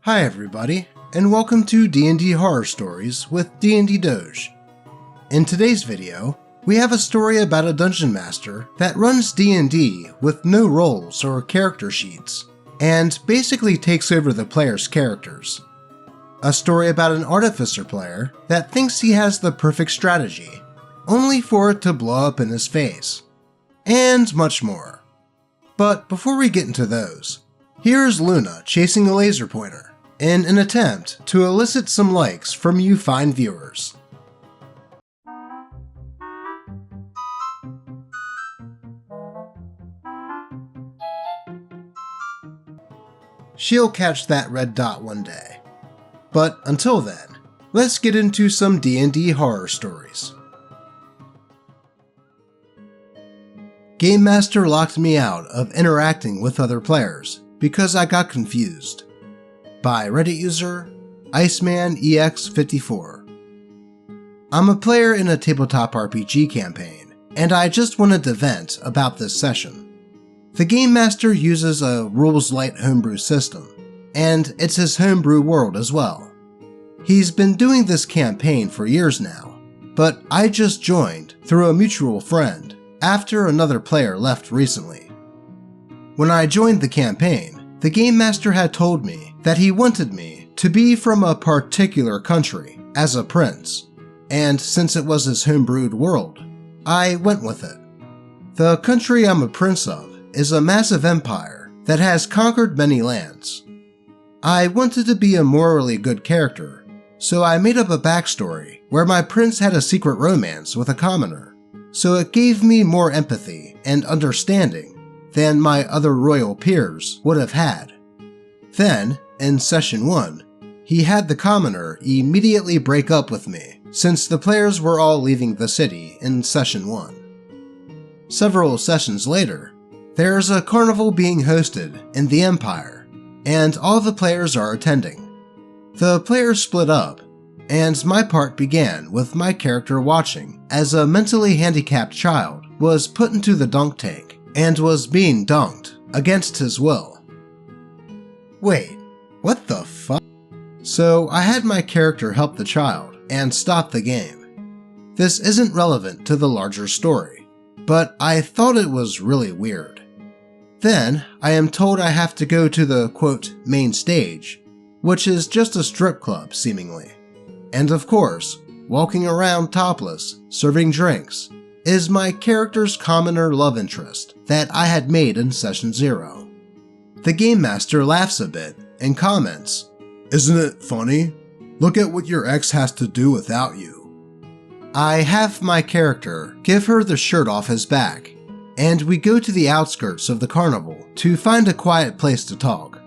Hi everybody, and welcome to DnD Horror Stories with DnD Doge. In today's video, we have a story about a dungeon master that runs D&D with no roles or character sheets, and basically takes over the player's characters. A story about an artificer player that thinks he has the perfect strategy, only for it to blow up in his face. And much more. But before we get into those, here's Luna chasing a laser pointer in an attempt to elicit some likes from you fine viewers. She'll catch that red dot one day. But until then, let's get into some D&D horror stories. Game Master locked me out of interacting with other players because I got confused. By Reddit user IcemanEX54. I'm a player in a tabletop RPG campaign, and I just wanted to vent about this session. The Game Master uses a rules-light homebrew system, and it's his homebrew world as well. He's been doing this campaign for years now, but I just joined through a mutual friend after another player left recently. When I joined the campaign, the Game Master had told me that he wanted me to be from a particular country as a prince, and since it was his homebrewed world, I went with it. The country I'm a prince of is a massive empire that has conquered many lands. I wanted to be a morally good character, so I made up a backstory where my prince had a secret romance with a commoner, so it gave me more empathy and understanding than my other royal peers would have had. Then, in Session 1, he had the commoner immediately break up with me, since the players were all leaving the city in Session 1. Several sessions later, there's a carnival being hosted in the Empire, and all the players are attending. The players split up, and my part began with my character watching as a mentally handicapped child was put into the dunk tank and was being dunked against his will. Wait, what the fuck? So I had my character help the child and stop the game. This isn't relevant to the larger story, but I thought it was really weird. Then I am told I have to go to the quote main stage, which is just a strip club seemingly. And of course, walking around topless, serving drinks, is my character's commoner love interest that I had made in Session 0. The Game Master laughs a bit and comments, "Isn't it funny? Look at what your ex has to do without you." I have my character give her the shirt off his back, and we go to the outskirts of the carnival to find a quiet place to talk.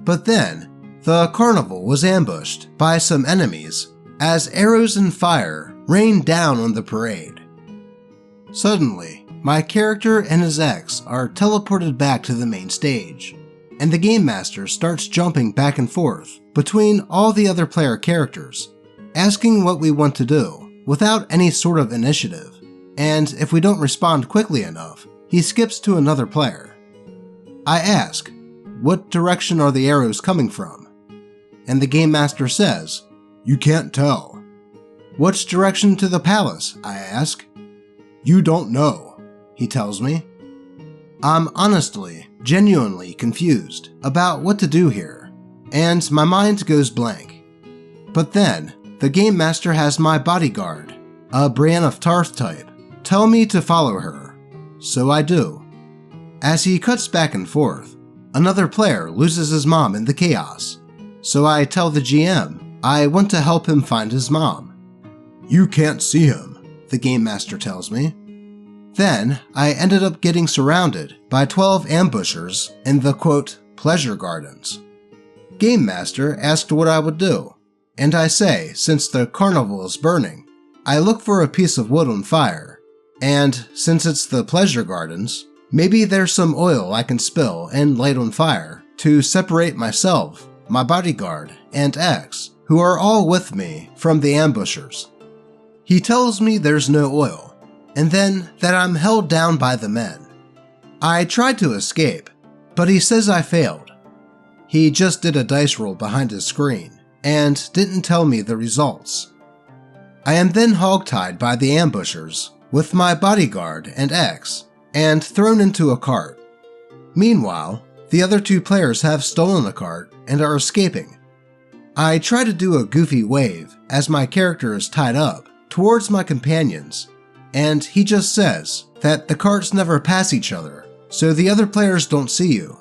But then, the carnival was ambushed by some enemies as arrows and fire rained down on the parade. Suddenly, my character and his ex are teleported back to the main stage, and the Game Master starts jumping back and forth between all the other player characters, asking what we want to do without any sort of initiative, and if we don't respond quickly enough, he skips to another player. I ask, "What direction are the arrows coming from?" And the Game Master says, "You can't tell." "Which direction to the palace?" I ask. "You don't know," he tells me. I'm honestly, genuinely confused about what to do here, and my mind goes blank. But then, the Game Master has my bodyguard, a Brienne of Tarth type, tell me to follow her, so I do. As he cuts back and forth, another player loses his mom in the chaos, so I tell the GM I want to help him find his mom. "You can't see him," the Game Master tells me. Then, I ended up getting surrounded by 12 ambushers in the quote, pleasure gardens. Game Master asked what I would do, and I say since the carnival is burning, I look for a piece of wood on fire, and since it's the pleasure gardens, maybe there's some oil I can spill and light on fire to separate myself, my bodyguard, and ex, who are all with me from the ambushers. He tells me there's no oil, and then that I'm held down by the men. I tried to escape, but he says I failed. He just did a dice roll behind his screen and didn't tell me the results. I am then hogtied by the ambushers with my bodyguard and X and thrown into a cart. Meanwhile, the other two players have stolen the cart and are escaping. I try to do a goofy wave as my character is tied up towards my companions, and he just says that the carts never pass each other, so the other players don't see you.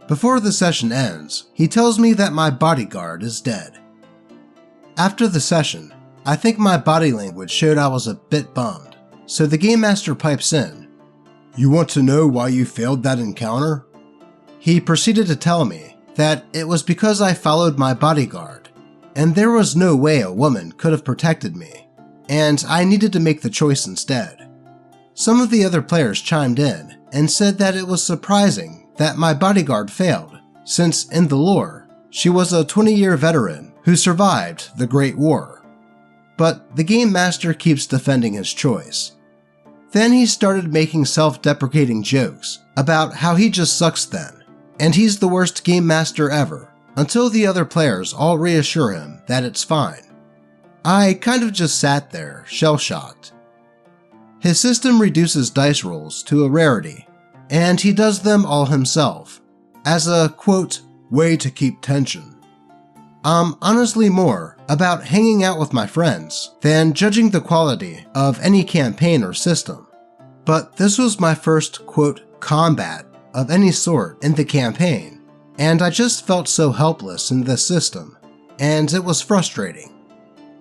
Before the session ends, he tells me that my bodyguard is dead. After the session, I think my body language showed I was a bit bummed, so the Game Master pipes in. "You want to know why you failed that encounter?" He proceeded to tell me that it was because I followed my bodyguard, and there was no way a woman could have protected me, and I needed to make the choice instead. Some of the other players chimed in and said that it was surprising that my bodyguard failed, since in the lore, she was a 20-year veteran who survived the Great War. But the Game Master keeps defending his choice. Then he started making self-deprecating jokes about how he just sucks then, and he's the worst Game Master ever, until the other players all reassure him that it's fine. I kind of just sat there, shell-shocked. His system reduces dice rolls to a rarity, and he does them all himself, as a, quote, way to keep tension. I'm honestly more about hanging out with my friends than judging the quality of any campaign or system. But this was my first, quote, combat of any sort in the campaign, and I just felt so helpless in this system, and it was frustrating.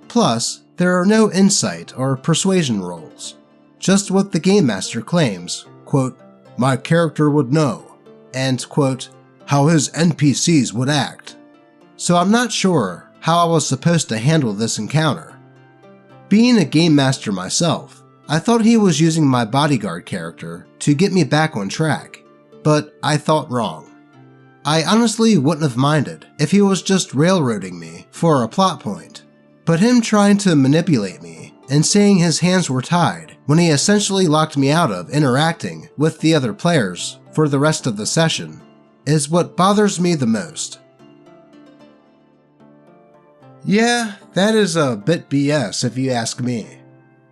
Plus, there are no insight or persuasion rolls, just what the Game Master claims, quote, my character would know, and, quote, how his NPCs would act. So I'm not sure how I was supposed to handle this encounter. Being a Game Master myself, I thought he was using my bodyguard character to get me back on track, but I thought wrong. I honestly wouldn't have minded if he was just railroading me for a plot point, but him trying to manipulate me and saying his hands were tied when he essentially locked me out of interacting with the other players for the rest of the session is what bothers me the most. Yeah, that is a bit BS if you ask me.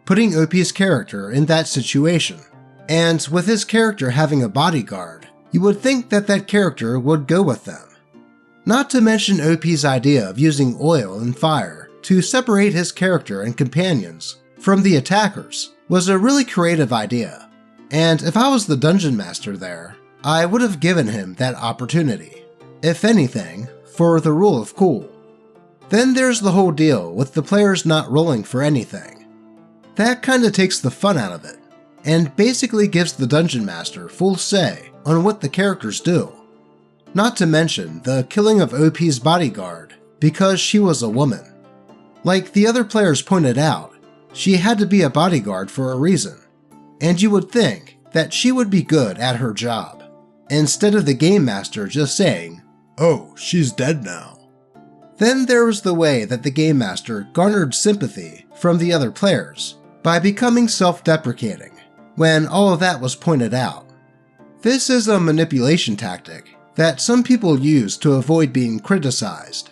Putting OP's character in that situation, and with his character having a bodyguard, you would think that that character would go with them. Not to mention OP's idea of using oil and fire to separate his character and companions from the attackers was a really creative idea, and if I was the dungeon master there, I would have given him that opportunity, if anything, for the rule of cool. Then there's the whole deal with the players not rolling for anything. That kinda takes the fun out of it, and basically gives the dungeon master full say on what the characters do. Not to mention the killing of OP's bodyguard because she was a woman. Like the other players pointed out, she had to be a bodyguard for a reason, and you would think that she would be good at her job, instead of the game master just saying, "Oh, she's dead now." Then there was the way that the Game Master garnered sympathy from the other players by becoming self-deprecating when all of that was pointed out. This is a manipulation tactic that some people use to avoid being criticized.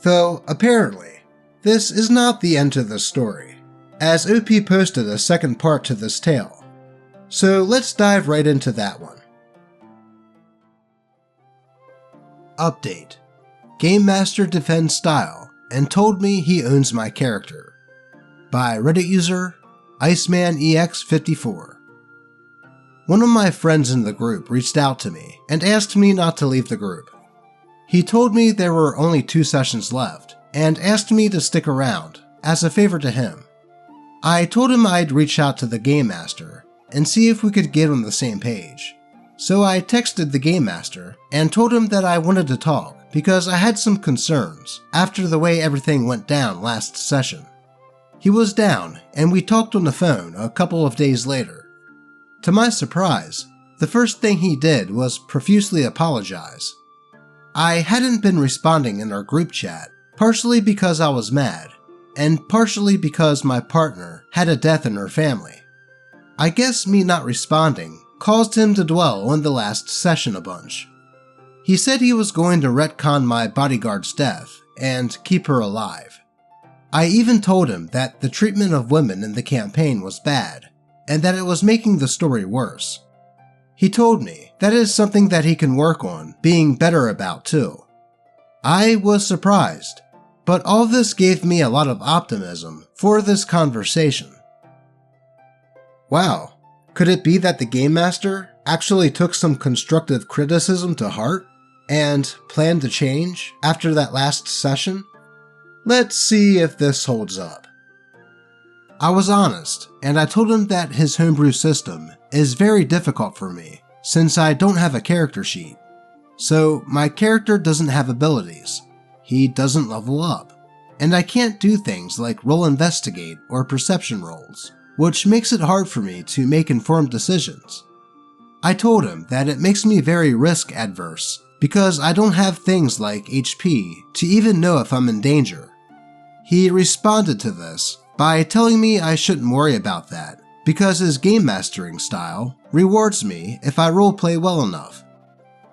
Though, apparently, this is not the end to the story, as OP posted a second part to this tale. So let's dive right into that one. Update. Game Master defends style and told me he owns my character. By Reddit user IcemanEX54. One of my friends in the group reached out to me and asked me not to leave the group. He told me there were only 2 sessions left and asked me to stick around as a favor to him. I told him I'd reach out to the Game Master and see if we could get on the same page. So I texted the Game Master and told him that I wanted to talk because I had some concerns after the way everything went down last session. He was down, and we talked on the phone a couple of days later. To my surprise, the first thing he did was profusely apologize. I hadn't been responding in our group chat, partially because I was mad, and partially because my partner had a death in her family. I guess me not responding caused him to dwell on the last session a bunch. He said he was going to retcon my bodyguard's death and keep her alive. I even told him that the treatment of women in the campaign was bad, and that it was making the story worse. He told me that is something that he can work on being better about too. I was surprised, but all this gave me a lot of optimism for this conversation. Wow, could it be that the Game Master actually took some constructive criticism to heart and planned to change after that last session? Let's see if this holds up. I was honest, and I told him that his homebrew system is very difficult for me since I don't have a character sheet. So my character doesn't have abilities, he doesn't level up, and I can't do things like roll investigate or perception rolls, which makes it hard for me to make informed decisions. I told him that it makes me very risk adverse because I don't have things like HP to even know if I'm in danger. He responded to this by telling me I shouldn't worry about that because his game mastering style rewards me if I roleplay well enough.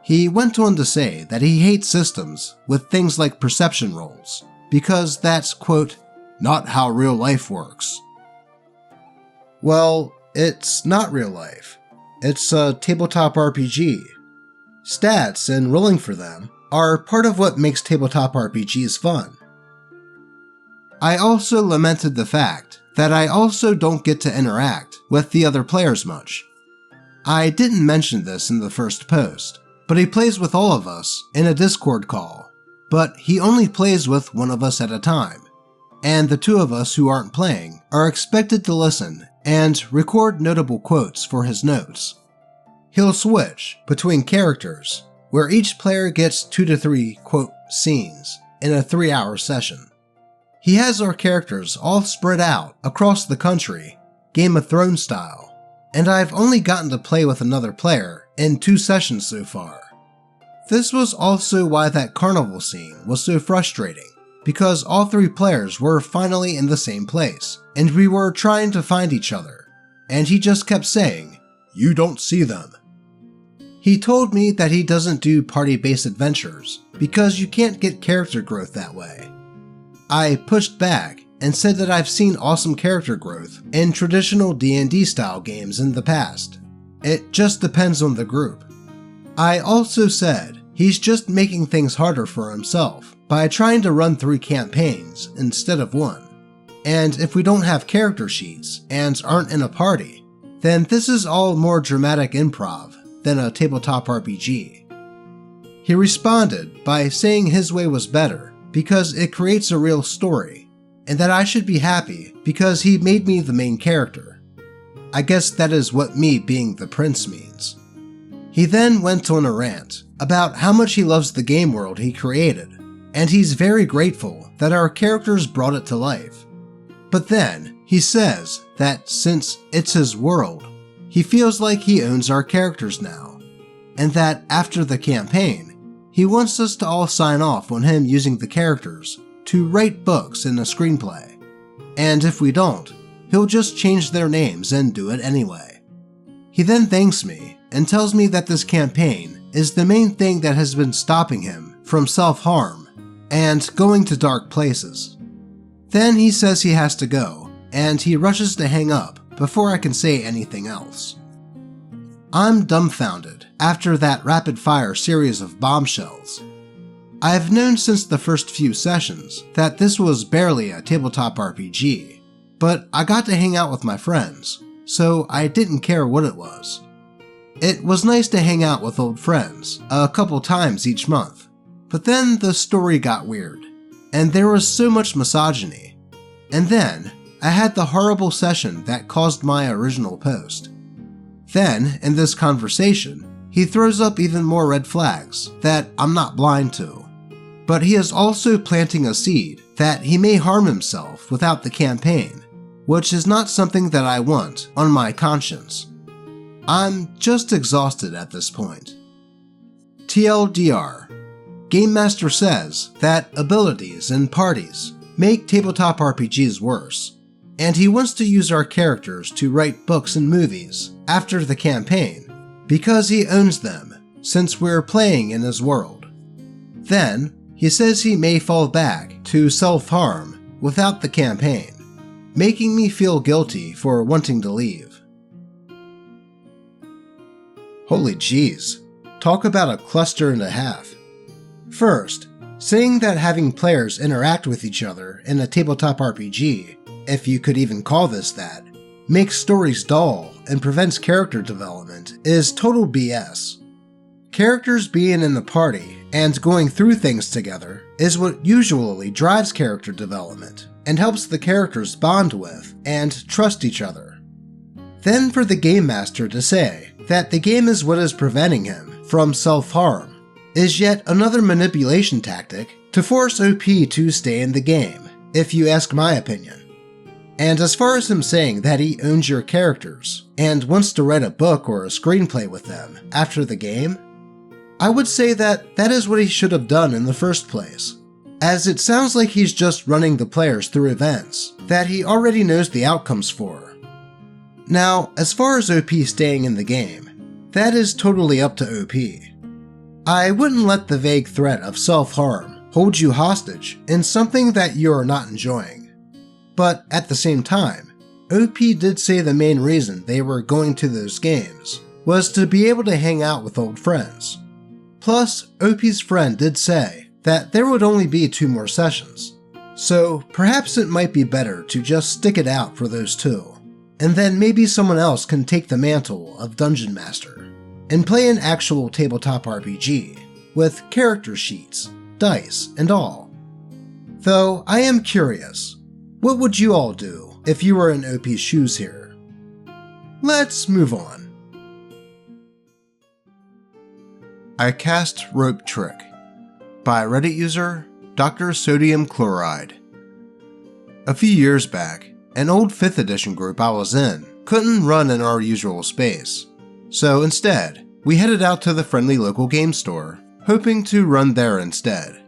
He went on to say that he hates systems with things like perception rolls because that's, quote, not how real life works. Well, it's not real life. It's a tabletop RPG. Stats and rolling for them are part of what makes tabletop RPGs fun. I also lamented the fact that I also don't get to interact with the other players much. I didn't mention this in the first post, but he plays with all of us in a Discord call, but he only plays with one of us at a time, and the two of us who aren't playing are expected to listen and record notable quotes for his notes. He'll switch between characters, where each player gets 2 to 3, quote, scenes in a 3-hour session. He has our characters all spread out across the country, Game of Thrones style, and I've only gotten to play with another player in 2 sessions so far. This was also why that carnival scene was so frustrating, because all 3 players were finally in the same place, and we were trying to find each other, and he just kept saying, "You don't see them." He told me that he doesn't do party-based adventures because you can't get character growth that way. I pushed back and said that I've seen awesome character growth in traditional D&D style games in the past. It just depends on the group. I also said he's just making things harder for himself by trying to run 3 campaigns instead of 1. And if we don't have character sheets and aren't in a party, then this is all more dramatic improv than a tabletop RPG. He responded by saying his way was better because it creates a real story, and that I should be happy because he made me the main character. I guess that is what me being the prince means. He then went on a rant about how much he loves the game world he created, and he's very grateful that our characters brought it to life. But then he says that since it's his world, he feels like he owns our characters now, and that after the campaign, he wants us to all sign off on him using the characters to write books in a screenplay, and if we don't, he'll just change their names and do it anyway. He then thanks me and tells me that this campaign is the main thing that has been stopping him from self-harm and going to dark places. Then he says he has to go, and he rushes to hang up before I can say anything else. I'm dumbfounded after that rapid-fire series of bombshells. I've known since the first few sessions that this was barely a tabletop RPG, but I got to hang out with my friends, so I didn't care what it was. It was nice to hang out with old friends a couple times each month, but then the story got weird, and there was so much misogyny. And then I had the horrible session that caused my original post. Then, in this conversation, he throws up even more red flags that I'm not blind to. But he is also planting a seed that he may harm himself without the campaign, which is not something that I want on my conscience. I'm just exhausted at this point. TLDR. Game Master says that abilities and parties make tabletop RPGs worse, and he wants to use our characters to write books and movies after the campaign because he owns them, since we're playing in his world. Then, he says he may fall back to self-harm without the campaign, making me feel guilty for wanting to leave. Holy jeez, talk about a cluster and a half. First, saying that having players interact with each other in a tabletop RPG, if you could even call this that, makes stories dull and prevents character development is total BS. Characters being in a party and going through things together is what usually drives character development and helps the characters bond with and trust each other. Then for the game master to say that the game is what is preventing him from self-harm is yet another manipulation tactic to force OP to stay in the game, if you ask my opinion. And as far as him saying that he owns your characters and wants to write a book or a screenplay with them after the game, I would say that that is what he should have done in the first place, as it sounds like he's just running the players through events that he already knows the outcomes for. Now, as far as OP staying in the game, that is totally up to OP. I wouldn't let the vague threat of self-harm hold you hostage in something that you're not enjoying. But at the same time, OP did say the main reason they were going to those games was to be able to hang out with old friends. Plus, OP's friend did say that there would only be 2 more sessions, so perhaps it might be better to just stick it out for those 2, and then maybe someone else can take the mantle of Dungeon Master and play an actual tabletop RPG with character sheets, dice, and all. Though I am curious, what would you all do if you were in OP's shoes here? Let's move on. I Cast Rope Trick by Reddit user Dr. Sodium Chloride. A few years back, an old 5th edition group I was in couldn't run in our usual space, so instead, we headed out to the friendly local game store, hoping to run there instead.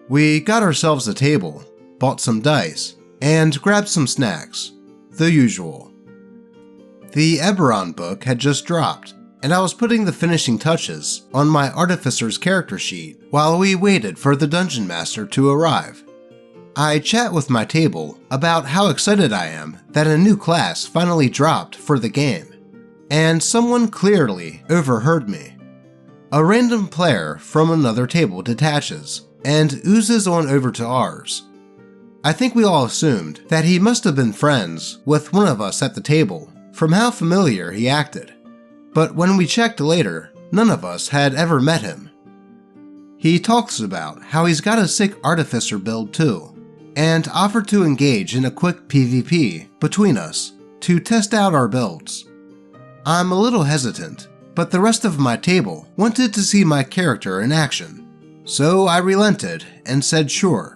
We got ourselves a table, bought some dice, and grabbed some snacks, the usual. The Eberron book had just dropped, and I was putting the finishing touches on my Artificer's character sheet while we waited for the Dungeon Master to arrive. I chat with my table about how excited I am that a new class finally dropped for the game, and someone clearly overheard me. A random player from another table detaches and oozes on over to ours. I think we all assumed that he must have been friends with one of us at the table from how familiar he acted, but when we checked later, none of us had ever met him. He talks about how he's got a sick Artificer build too, and offered to engage in a quick PvP between us to test out our builds. I'm a little hesitant, but the rest of my table wanted to see my character in action, so I relented and said sure.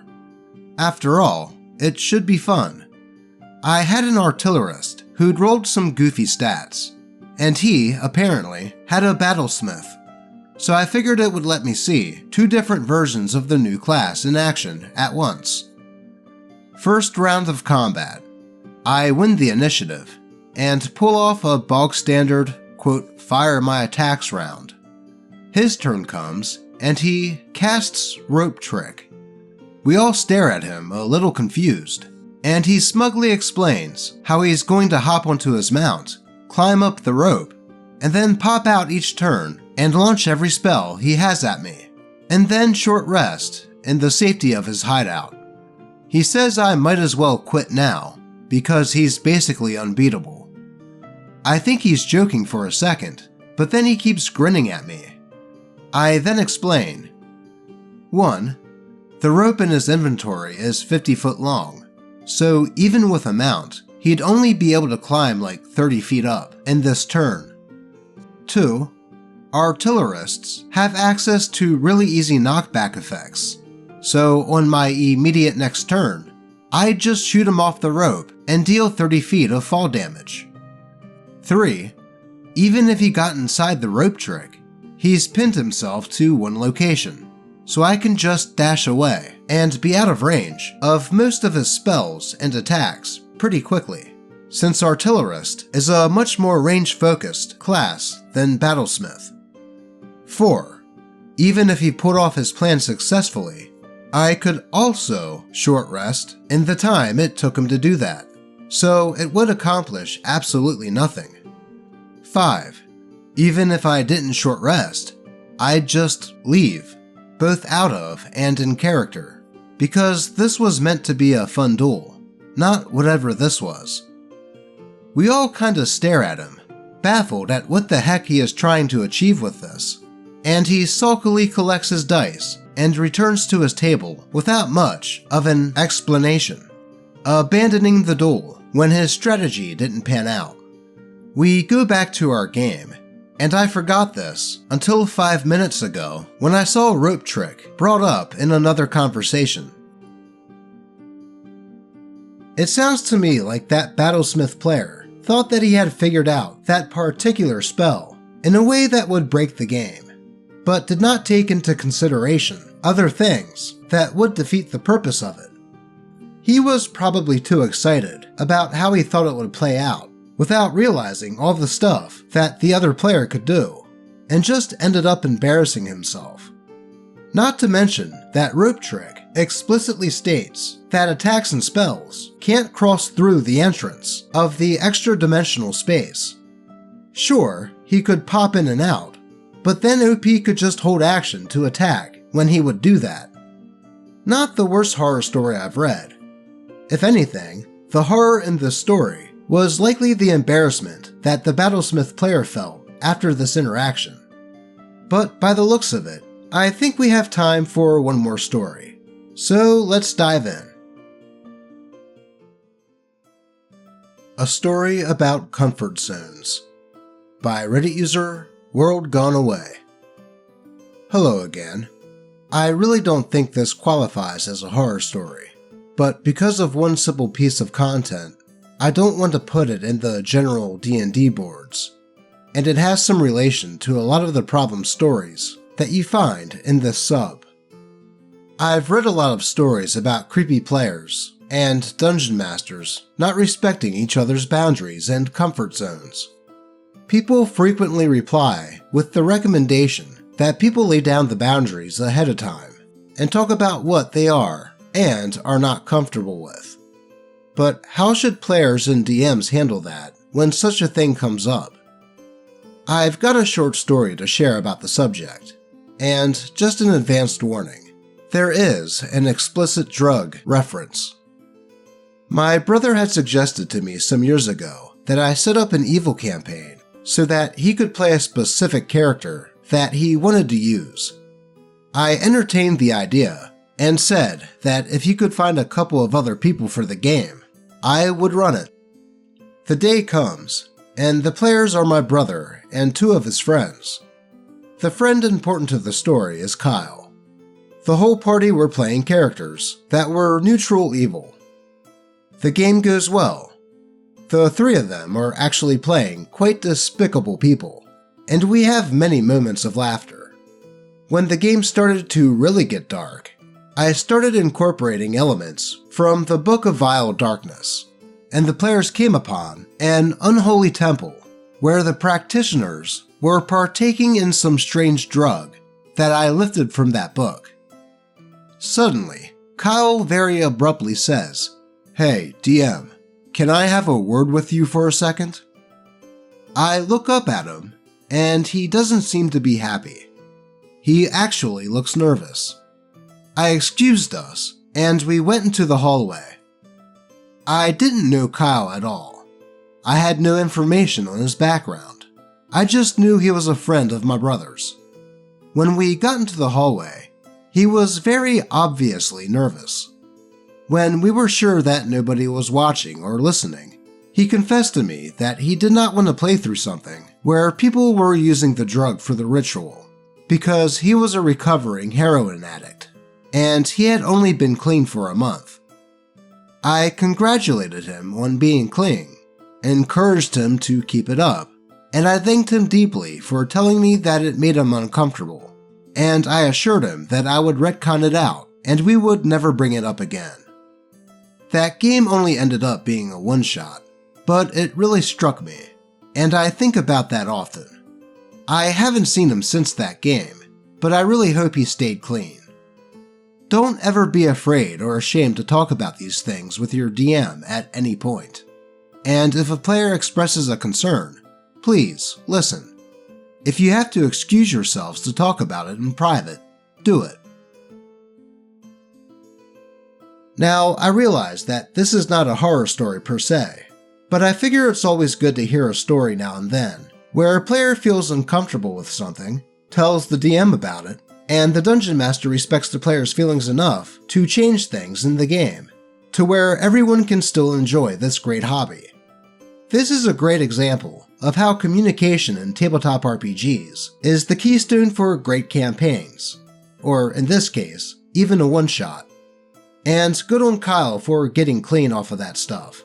After all, it should be fun. I had an artillerist who'd rolled some goofy stats, and he, apparently, had a battlesmith, so I figured it would let me see 2 different versions of the new class in action at once. First round of combat, I win the initiative, and pull off a bog-standard, quote, fire my attacks round. His turn comes, and he casts Rope Trick. We all stare at him, a little confused, and he smugly explains how he's going to hop onto his mount, climb up the rope, and then pop out each turn and launch every spell he has at me, and then short rest in the safety of his hideout. He says I might as well quit now, because he's basically unbeatable. I think he's joking for a second, but then he keeps grinning at me. I then explain. 1. The rope in his inventory is 50 foot long, so even with a mount, he'd only be able to climb like 30 feet up in this turn. 2. Artillerists have access to really easy knockback effects, so on my immediate next turn, I'd just shoot him off the rope and deal 30 feet of fall damage. 3. Even if he got inside the rope trick, he's pinned himself to one location, so I can just dash away and be out of range of most of his spells and attacks pretty quickly, since Artillerist is a much more range-focused class than Battlesmith. 4. Even if he pulled off his plan successfully, I could also short rest in the time it took him to do that, so it would accomplish absolutely nothing. 5. Even if I didn't short rest, I'd just leave, both out of and in character, because this was meant to be a fun duel, not whatever this was. We all kinda stare at him, baffled at what the heck he is trying to achieve with this, and he sulkily collects his dice and returns to his table without much of an explanation, abandoning the duel when his strategy didn't pan out. We go back to our game, and I forgot this until 5 minutes ago when I saw a rope trick brought up in another conversation. It sounds to me like that Battlesmith player thought that he had figured out that particular spell in a way that would break the game, but did not take into consideration other things that would defeat the purpose of it. He was probably too excited about how he thought it would play out without realizing all the stuff that the other player could do, and just ended up embarrassing himself. Not to mention that rope trick explicitly states that attacks and spells can't cross through the entrance of the extra-dimensional space. Sure, he could pop in and out, but then OP could just hold action to attack when he would do that. Not the worst horror story I've read. If anything, the horror in this story was likely the embarrassment that the Battlesmith player felt after this interaction. But by the looks of it, I think we have time for one more story. So let's dive in. A Story About Comfort Zones by Reddit user World Gone Away. Hello again. I really don't think this qualifies as a horror story, but because of one simple piece of content, I don't want to put it in the general D&D boards, and it has some relation to a lot of the problem stories that you find in this sub. I've read a lot of stories about creepy players and dungeon masters not respecting each other's boundaries and comfort zones. People frequently reply with the recommendation that people lay down the boundaries ahead of time and talk about what they are and are not comfortable with. But how should players and DMs handle that when such a thing comes up? I've got a short story to share about the subject, and just an advanced warning, there is an explicit drug reference. My brother had suggested to me some years ago that I set up an evil campaign so that he could play a specific character that he wanted to use. I entertained the idea and said that if he could find a couple of other people for the game, I would run it. The day comes, and the players are my brother and 2 of his friends. The friend important to the story is Kyle. The whole party were playing characters that were neutral evil. The game goes well. The 3 of them are actually playing quite despicable people, and we have many moments of laughter. When the game started to really get dark, I started incorporating elements from the Book of Vile Darkness, and the players came upon an unholy temple where the practitioners were partaking in some strange drug that I lifted from that book. Suddenly, Kyle very abruptly says, "Hey, DM, can I have a word with you for a second?" I look up at him, and he doesn't seem to be happy. He actually looks nervous. I excused us, and we went into the hallway. I didn't know Kyle at all. I had no information on his background. I just knew he was a friend of my brother's. When we got into the hallway, he was very obviously nervous. When we were sure that nobody was watching or listening, he confessed to me that he did not want to play through something where people were using the drug for the ritual, because he was a recovering heroin addict, and he had only been clean for a month. I congratulated him on being clean, encouraged him to keep it up, and I thanked him deeply for telling me that it made him uncomfortable, and I assured him that I would retcon it out and we would never bring it up again. That game only ended up being a one-shot, but it really struck me, and I think about that often. I haven't seen him since that game, but I really hope he stayed clean. Don't ever be afraid or ashamed to talk about these things with your DM at any point. And if a player expresses a concern, please listen. If you have to excuse yourselves to talk about it in private, do it. Now, I realize that this is not a horror story per se, but I figure it's always good to hear a story now and then, where a player feels uncomfortable with something, tells the DM about it, and the Dungeon Master respects the player's feelings enough to change things in the game, to where everyone can still enjoy this great hobby. This is a great example of how communication in tabletop RPGs is the keystone for great campaigns, or in this case, even a one-shot. And good on Kyle for getting clean off of that stuff.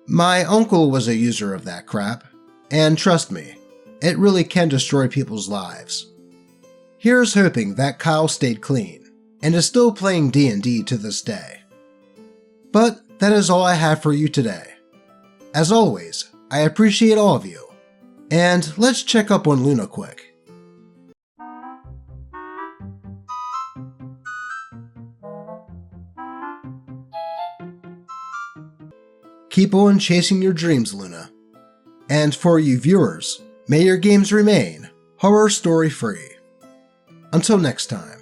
My uncle was a user of that crap, and trust me, it really can destroy people's lives. Here's hoping that Kyle stayed clean, and is still playing D&D to this day. But that is all I have for you today. As always, I appreciate all of you, and let's check up on Luna quick. Keep on chasing your dreams, Luna. And for you viewers, may your games remain horror story free. Until next time.